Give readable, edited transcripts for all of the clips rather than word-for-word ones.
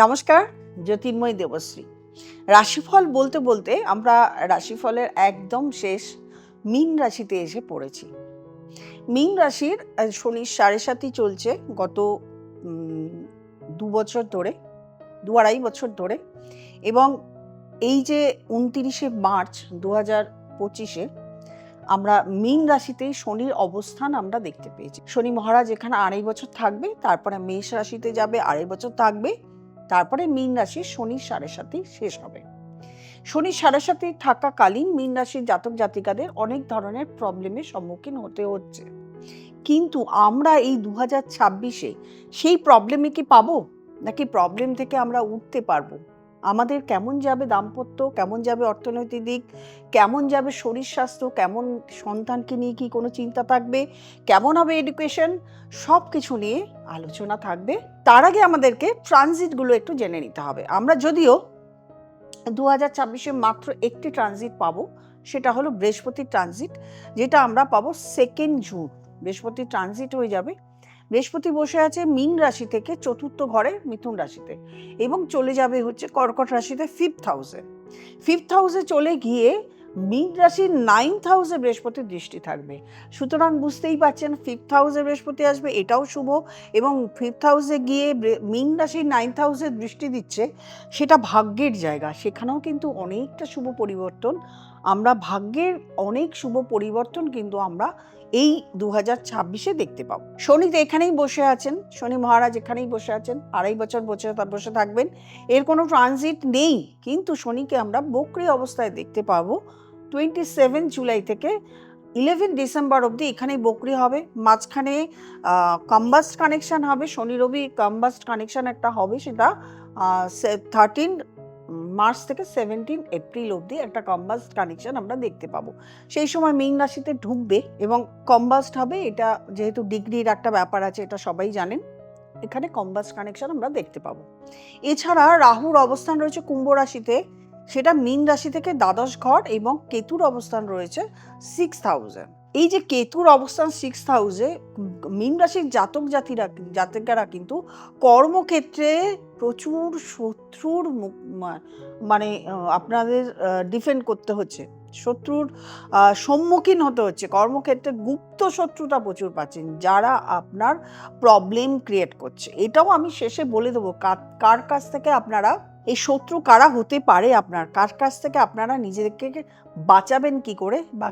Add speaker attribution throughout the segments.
Speaker 1: নমস্কার, জ্যোতির্ময় দেবশ্রী। রাশিফল বলতে বলতে আমরা রাশিফলের একদম শেষ মীন রাশিতে এসে পড়েছি। মীন রাশির শনির ৭.৫ চলছে গত ২ বছর ধরে, ২-২.৫ বছর ধরে, এবং এই যে ২৯শে মার্চ ২০২৫-এ আমরা মীন রাশিতেই শনির অবস্থান আমরা দেখতে পেয়েছি। শনি মহারাজ এখানে ২.৫ বছর থাকবে, তারপরে মেষ রাশিতে যাবে, ২.৫ বছর থাকবে, তারপরে মীন রাশির শনির ৭.৫ শেষ হবে। শনির ৭.৫ থাকাকালীন মীন রাশির জাতক জাতিকাদের অনেক ধরনের প্রবলেমের সম্মুখীন হতে হচ্ছে, কিন্তু আমরা এই ২০২৬-এ সেই প্রবলেমে কি পাবো, নাকি প্রবলেম থেকে আমরা উঠতে পারবো? আমাদের কেমন যাবে দাম্পত্য, কেমন যাবে অর্থনৈতিক দিক, কেমন যাবে শরীর স্বাস্থ্য, কেমন সন্তানকে নিয়ে কি কোনো চিন্তা থাকবে, কেমন হবে এডুকেশন, সব কিছু নিয়ে আলোচনা থাকবে। তার আগে আমাদেরকে ট্রানজিটগুলো একটু জেনে নিতে হবে। আমরা যদিও ২০২৬-এ মাত্র একটি ট্রানজিট পাবো, সেটা হলো বৃহস্পতির ট্রানজিট, যেটা আমরা পাবো 2 জুন। বৃহস্পতির ট্রানজিট হয়ে যাবে। বৃহস্পতি বসে আছে মীন রাশি থেকে ৪র্থ ঘরে মিথুন রাশিতে, এবং চলে যাবে হচ্ছে কর্কট রাশিতে 5th হাউসে। 5th হাউসে চলে গিয়ে মীন রাশির 9th হাউসে বৃহস্পতির দৃষ্টি থাকবে। সুতরাং বুঝতেই পারছেন 5th হাউসে বৃহস্পতি আসবে, এটাও শুভ, এবং 5th হাউসে গিয়ে মীন রাশির 9th হাউসে দৃষ্টি দিচ্ছে, সেটা ভাগ্যের জায়গা। সেখানেও কিন্তু অনেকটা শুভ পরিবর্তন, আমরা ভাগ্যের অনেক শুভ পরিবর্তন কিন্তু আমরা এই ২০২৬-এ দেখতে পাবো। শনি তো এখানেই বসে আছেন, শনি মহারাজ এখানেই বসে আছেন, ২.৫ বছর বসে থাকবেন। এর কোনো ট্রানজিট নেই, কিন্তু শনিকে আমরা বক্রী অবস্থায় দেখতে পাবো 27 জুলাই থেকে 11 ডিসেম্বর অবধি এখানেই বক্রী হবে। মাঝখানে কম্বাস্ট কানেকশন হবে, শনি রবি কম্বাস্ট কানেকশন একটা হবে, সেটা 13 মার্চ থেকে 17 এপ্রিল অবধি একটা কম্বাস্ট কানেকশন আমরা দেখতে পাবো। সেই সময় মীন রাশিতে ঢুকবে এবং কম্বাস্ট হবে। এটা যেহেতু ডিগ্রির একটা ব্যাপার আছে, এটা সবাই জানেন, এখানে কম্বাস্ট কানেকশন আমরা দেখতে পাবো। এছাড়া রাহুর অবস্থান রয়েছে কুম্ভ রাশিতে, সেটা মীন রাশি থেকে দ্বাদশ ঘর, এবং কেতুর অবস্থান রয়েছে 6th হাউসে। এই যে কেতুর অবস্থান 6th হাউসে, মীন রাশির জাতকেরা কিন্তু কর্মক্ষেত্রে প্রচুর শত্রুর মানে আপনাদের ডিফেন্ড করতে হচ্ছে, শত্রুর সম্মুখীন হতে হচ্ছে। কর্মক্ষেত্রে গুপ্ত শত্রুতা প্রচুর পাচ্ছেন, যারা আপনার প্রবলেম ক্রিয়েট করছে। এটাও আমি শেষে বলে দেবো কার কাছ থেকে আপনারা, এই শত্রু কারা হতে পারে আপনার, কার কাছ থেকে আপনারা নিজেদেরকে বাঁচাবেন কি করে, বা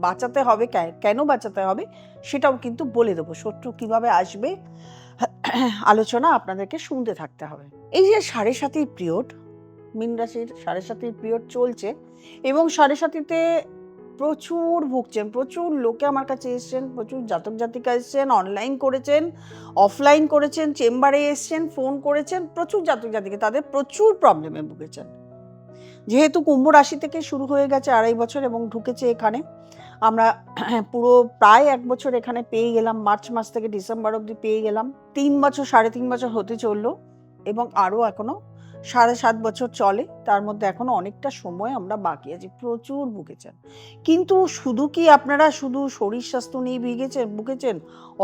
Speaker 1: বাঁচাতে হবে, কেন বাঁচাতে হবে, সেটাও কিন্তু বলে দেবো। শত্রু কিভাবে আসবে আলোচনা আপনাদেরকে শুনতে থাকতে হবে। এই যে ৭.৫ পিরিয়ড, মীন রাশির ৭.৫ পিরিয়ড চলছে, এবং ৭.৫-তে প্রচুর ভুগছেন, প্রচুর লোকে আমার কাছে এসছেন, প্রচুর জাতক জাতিকা এসছেন, অনলাইন করেছেন, অফলাইন করেছেন, চেম্বারে এসছেন, ফোন করেছেন, প্রচুর জাতক জাতিকা তাদের প্রচুর প্রবলেমে ভুগেছেন। যেহেতু কুম্ভ রাশি থেকে শুরু হয়ে গেছে ২.৫ বছর এবং ঢুকেছে এখানে, আমরা পুরো প্রায় ১ বছর এখানে পেয়ে গেলাম, মার্চ মাস থেকে ডিসেম্বর অবধি পেয়ে গেলাম। ৩ বছর ৩.৫ বছর হতে চললো, এবং আরও এখনো ৭.৫ বছর চলে, তার মধ্যে এখনো অনেকটা সময় আমরা বাকি আছি। প্রচুর ভুগেছেন, কিন্তু শুধু কি আপনারা শুধু শরীর স্বাস্থ্য নিয়ে ভুগেছেন,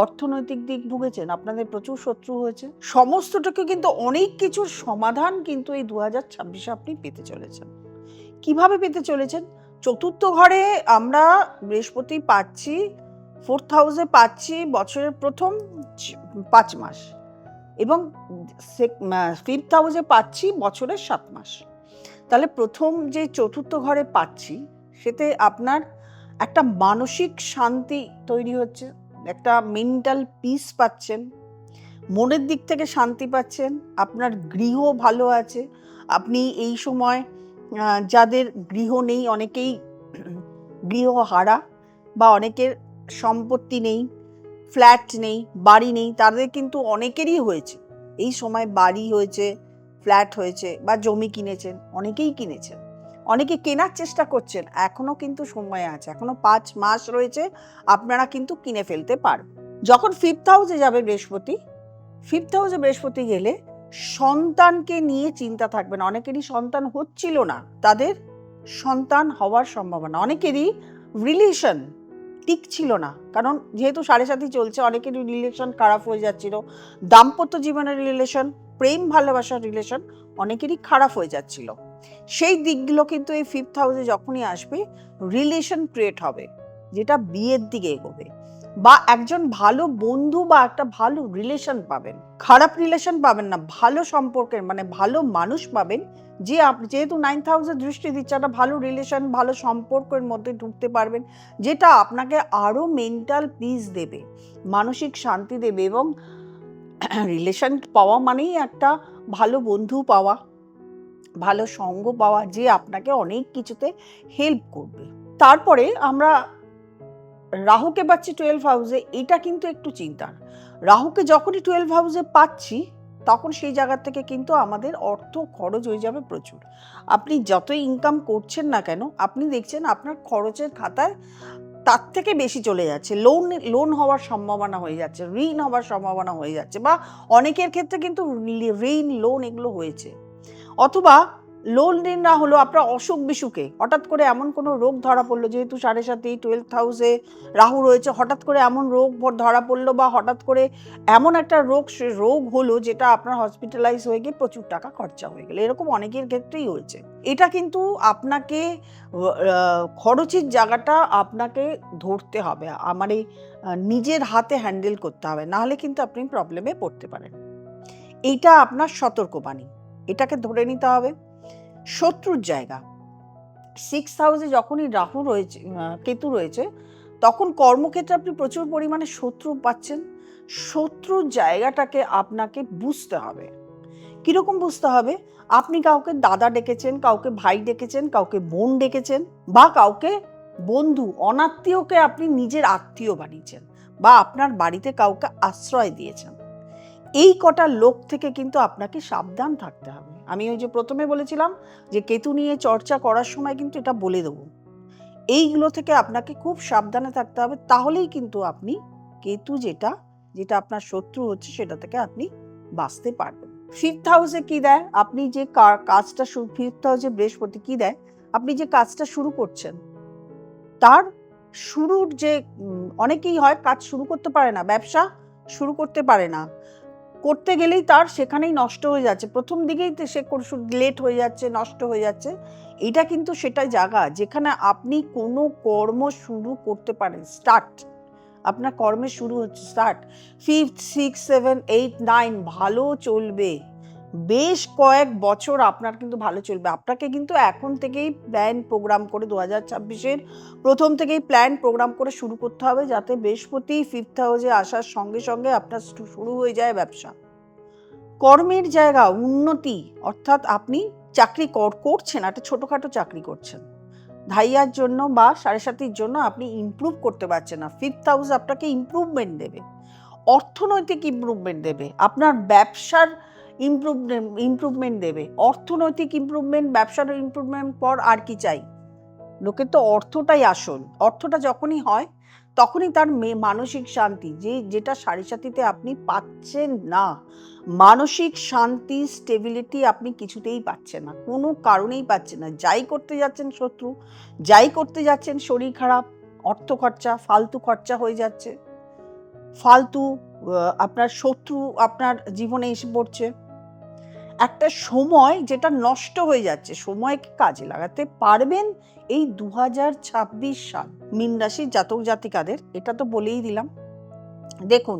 Speaker 1: অর্থনৈতিক দিক ভুগেছেন, আপনাদের প্রচুর শত্রু হয়েছে, সমস্তটাকে কিন্তু অনেক কিছুর সমাধান কিন্তু এই ২০২৬-এ আপনি পেতে চলেছেন। কিভাবে পেতে চলেছেন? ৪র্থ ঘরে আমরা বৃহস্পতি পাচ্ছি, 4th হাউসে পাচ্ছি বছরের প্রথম ৫ মাস, এবং 5th হাউসে পাচ্ছি বছরের 7 মাস। তাহলে প্রথম যে ৪র্থ ঘরে পাচ্ছি, সেতে আপনার একটা মানসিক শান্তি তৈরি হচ্ছে, একটা মেন্টাল পিস পাচ্ছেন, মনের দিক থেকে শান্তি পাচ্ছেন, আপনার গৃহ ভালো আছে। আপনি এই সময় যাদের গৃহ নেই, অনেকেই গৃহহারা, বা অনেকের সম্পত্তি নেই, ফ্ল্যাট নেই, বাড়ি নেই, তাদের কিন্তু অনেকেরই হয়েছে এই সময়, বাড়ি হয়েছে, ফ্ল্যাট হয়েছে, বা জমি কিনেছেন, অনেকেই কিনেছেন, অনেকে কেনার চেষ্টা করছেন, এখনো কিন্তু সময় আছে, এখনো ৫ মাস রয়েছে, আপনারা কিন্তু কিনে ফেলতে পারবেন। যখন 5th হাউসে যাবে বৃহস্পতি, 5th হাউসে বৃহস্পতি গেলে সন্তানকে নিয়ে চিন্তা থাকবে না। অনেকেরই সন্তান হচ্ছিল না, তাদের সন্তান হওয়ার সম্ভাবনা, অনেকেরই রিলেশন টিকছিল না, কারণ যেহেতু ৭.৫ চলছে, অনেকেরই রিলেশন খারাপ হয়ে যাচ্ছিল, দাম্পত্য জীবনের রিলেশন প্রেম ভালোবাসার রিলেশন অনেকেরই খারাপ হয়ে যাচ্ছিল, সেই দিকগুলো কিন্তু এই 5th হাউসে যখনই আসবে রিলেশন ক্রিয়েট হবে, যেটা বিয়ের দিকে এগোবে, বা একজন ভালো বন্ধু বা একটা ভালো রিলেশন পাবেন। খারাপ রিলেশন পাবেন না, ভালো সম্পর্কের মানে ভালো মানুষ পাবেন, যে যেহেতু 9th হাউসে দৃষ্টি দিচ্ছে, একটা ভালো রিলেশন ভালো সম্পর্কের মধ্যে ঢুকতে পারবেন, যেটা আপনাকে আরো মেন্টাল পিস দেবে, মানসিক শান্তি দেবে। এবং রিলেশন পাওয়া মানেই একটা ভালো বন্ধু পাওয়া, ভালো সঙ্গ পাওয়া, যে আপনাকে অনেক কিছুতে হেল্প করবে। তারপরে আমরা রাহুকে পাচ্ছি 12 হাউসে, এটা কিন্তু একটু চিন্তার। রাহুকে যখনই 12 হাউসে পাচ্ছি, তখন সেই জায়গা থেকে কিন্তু আমাদের অর্থ খরচ হয়ে যাবে প্রচুর। আপনি যতই ইনকাম করছেন না কেন, আপনি দেখছেন আপনার খরচের খাতায় তার থেকে বেশি চলে যাচ্ছে, লোন হওয়ার সম্ভাবনা হয়ে যাচ্ছে, ঋণ হওয়ার সম্ভাবনা হয়ে যাচ্ছে, বা অনেকের ক্ষেত্রে কিন্তু ঋণ লোন এগুলো হয়েছে। অথবা লোন ঋণ না হলো আপনার অসুখ বিসুখে হঠাৎ করে এমন কোনো রোগ ধরা পড়লো, যেহেতু 7.5 12th হাউসে রাহু রয়েছে, হঠাৎ করে এমন রোগ ধরা পড়লো, বা হঠাৎ করে এমন একটা রোগ হলো যেটা আপনার হসপিটালাইজ হয়ে গিয়ে প্রচুর টাকা খরচা হয়ে গেল, এরকম অনেকের ক্ষেত্রেই হয়েছে। এটা কিন্তু আপনাকে খরচের জায়গাটা আপনাকে ধরতে হবে, আমার এই নিজের হাতে হ্যান্ডেল করতে হবে, নাহলে কিন্তু আপনি প্রবলেমে পড়তে পারেন। এইটা আপনার সতর্কবাণী, এটাকে ধরে নিতে হবে। শত্রুর জায়গা 6th হাউসে যখনই রাহু রয়েছে, কেতু রয়েছে, তখন কর্মক্ষেত্রে আপনি প্রচুর পরিমাণে শত্রু পাচ্ছেন। শত্রুর জায়গাটাকে আপনাকে বুঝতে হবে। কিরকম বুঝতে হবে? আপনি কাউকে দাদা ডেকেছেন, কাউকে ভাই ডেকেছেন, কাউকে বোন ডেকেছেন, বা কাউকে বন্ধু অনাত্মীয়কে আপনি নিজের আত্মীয় বানিয়েছেন, বা আপনার বাড়িতে কাউকে আশ্রয় দিয়েছেন। এই কটা লোক থেকে কিন্তু আপনাকে সাবধান থাকতে হবে। আমি ওই যে প্রথমে বলেছিলাম যে কেতু নিয়ে চর্চা করার সময় কিন্তু এটা বলে দেবো, এইগুলো থেকে আপনাকে খুব সাবধানে থাকতে হবে, তাহলেই কিন্তু আপনি কেতু যেটা আপনার শত্রু হচ্ছে সেটা থেকে আপনি বাঁচতে পারবেন। 5th হাউসে কি দেয়? আপনি যে কাজটা 5th হাউসে বৃহস্পতি কি দেয়? আপনি যে কাজটা শুরু করছেন, তার শুরুর যে অনেকেই হয় কাজ শুরু করতে পারে না, ব্যবসা শুরু করতে পারে না, করতে গেলেই তার সেখানেই নষ্ট হয়ে যাচ্ছে, প্রথম দিকেই সে লেট হয়ে যাচ্ছে, নষ্ট হয়ে যাচ্ছে। এটা কিন্তু সেটাই জায়গা যেখানে আপনি কোনো কর্ম শুরু করতে পারেন, স্টার্ট, আপনার কর্মের শুরু হচ্ছে, স্টার্ট। 5th 6 7 8 9 ভালো চলবে, বেশ কয়েক বছর আপনার কিন্তু ভালো চলবে। আপনাকে কিন্তু এখন থেকেই প্ল্যান প্রোগ্রাম করে 2026-এর প্রথম থেকেই প্ল্যান প্রোগ্রাম করে শুরু করতে হবে, যাতে বৃহস্পতি 5th হাউসে আসার সঙ্গে সঙ্গে আপনার শুরু হয়ে যায় ব্যবসা। কর্মের জায়গা উন্নতি, অর্থাৎ আপনি চাকরি করছেন, একটা ছোটখাটো চাকরি করছেন, ধাইয়ার জন্য বা 7.5-র জন্য আপনি ইমপ্রুভ করতে পারছেন না, 5th হাউস আপনাকে ইমপ্রুভমেন্ট দেবে, অর্থনৈতিক ইমপ্রুভমেন্ট দেবে, আপনার ব্যবসার ইমপ্রুভমেন্ট দেবে। অর্থনৈতিক ইমপ্রুভমেন্ট, ব্যবসার ইমপ্রুভমেন্ট পর আর কি চাই? লোকের তো অর্থটাই আসল। অর্থটা যখনই হয় তখনই তার মানসিক শান্তি, যেটা 7.5-তে আপনি পাচ্ছেন না, মানসিক শান্তি স্টেবিলিটি আপনি কিছুতেই পাচ্ছেন না, কোনো কারণেই পাচ্ছেন না। যাই করতে যাচ্ছেন শত্রু, যাই করতে যাচ্ছেন শরীর খারাপ, অর্থ খরচা, ফালতু খরচা হয়ে যাচ্ছে, ফালতু আপনার শত্রু আপনার জীবনে এসে পড়ছে, একটা সময় যেটা নষ্ট হয়ে যাচ্ছে। সময়কে কাজে লাগাতে পারবেন এই 2026 সাল মীন রাশির জাতক জাতিকাদের, এটা তো বলেই দিলাম। দেখুন,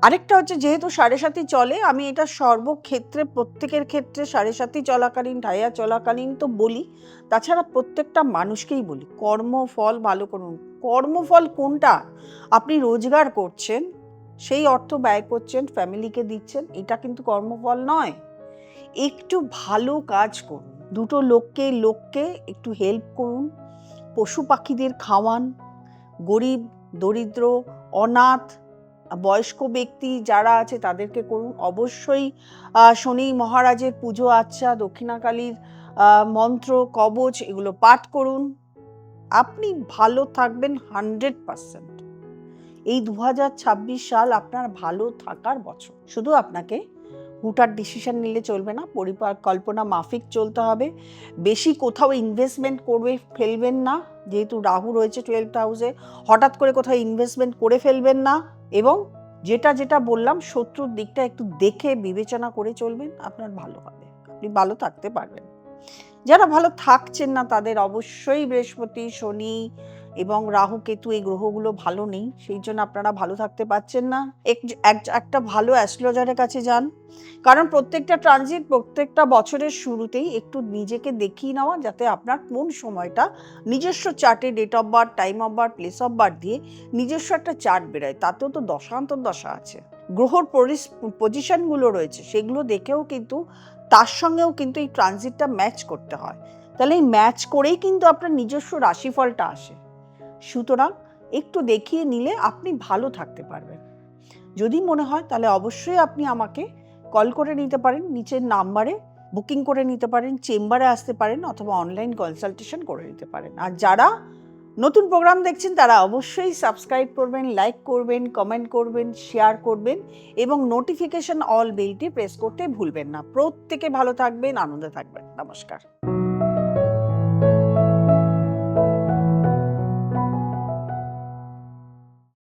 Speaker 1: আরেকটা হচ্ছে, যেহেতু 7.5 চলে, আমি এটা সর্বক্ষেত্রে প্রত্যেকের ক্ষেত্রে 7.5 চলাকালীন, ঢাইয়া চলাকালীন তো বলি, তাছাড়া প্রত্যেকটা মানুষকেই বলি, কর্মফল ভালো করুন। কর্মফল কোনটা? আপনি রোজগার করছেন, সেই অর্থ ব্যয় করছেন, ফ্যামিলিকে দিচ্ছেন, এটা কিন্তু কর্মফল নয়। একটু ভালো কাজ করুন, দুটো লোককে একটু হেল্প করুন, পশু পাখিদের খাওয়ান, গরিব দরিদ্র অনাথ বয়স্ক ব্যক্তি যারা আছে তাদেরকে করুন। অবশ্যই শনি মহারাজের পুজো আচ্ছা, দক্ষিণাকালীর মন্ত্র কবচ এগুলো পাঠ করুন, আপনি ভালো থাকবেন 100%। এই 2026 সাল আপনার ভালো থাকার বছর। শুধু আপনাকে হুটার ডিসিশন নিলে চলবে না, পরিকল্পনা মাফিক চলতে হবে। বেশি কোথাও ইনভেস্টমেন্ট করে ফেলবেন না, যেহেতু রাহু রয়েছে 12th হাউসে, হঠাৎ করে কোথাও ইনভেস্টমেন্ট করে ফেলবেন না, এবং যেটা যেটা বললাম শত্রুর দিকটা একটু দেখে বিবেচনা করে চলবেন, আপনার ভালো হবে, আপনি ভালো থাকতে পারবেন। যারা ভালো থাকছেন না তাদের অবশ্যই বৃহস্পতি, শনি এবং রাহু কেতু এই গ্রহগুলো ভালো নেই, সেই জন্য আপনারা ভালো থাকতে পারছেন না। একটা ভালো অ্যাস্ট্রোলজারের কাছে যান, কারণ প্রত্যেকটা ট্রানজিট প্রত্যেকটা বছরের শুরুতেই একটু নিজেকে দেখিয়ে নেওয়া, যাতে আপনার কোন সময়টা নিজস্ব চার্টে date of birth, time of birth, place of birth দিয়ে নিজস্ব একটা চার্ট বেরোয়। তাতেও তো দশান্তর দশা আছে, গ্রহর পজিশনগুলো রয়েছে, সেগুলো দেখেও কিন্তু তার সঙ্গেও কিন্তু এই ট্রানজিটটা ম্যাচ করতে হয়। তাহলে এই ম্যাচ করেই কিন্তু আপনার নিজস্ব রাশিফলটা আসে। সুতরাং একটু দেখিয়ে নিলে আপনি ভালো থাকতে পারবেন। যদি মনে হয় তাহলে অবশ্যই আপনি আমাকে কল করে নিতে পারেন, নিচের নাম্বারে বুকিং করে নিতে পারেন, চেম্বারে আসতে পারেন, অথবা অনলাইন কনসালটেশন করে নিতে পারেন। আর যারা নতুন প্রোগ্রাম দেখছেন তারা অবশ্যই সাবস্ক্রাইব করবেন, লাইক করবেন, কমেন্ট করবেন, শেয়ার করবেন এবং নোটিফিকেশন অল বেলটি প্রেস করতে ভুলবেন না। প্রত্যেকে ভালো থাকবেন, আনন্দে থাকবেন। নমস্কার।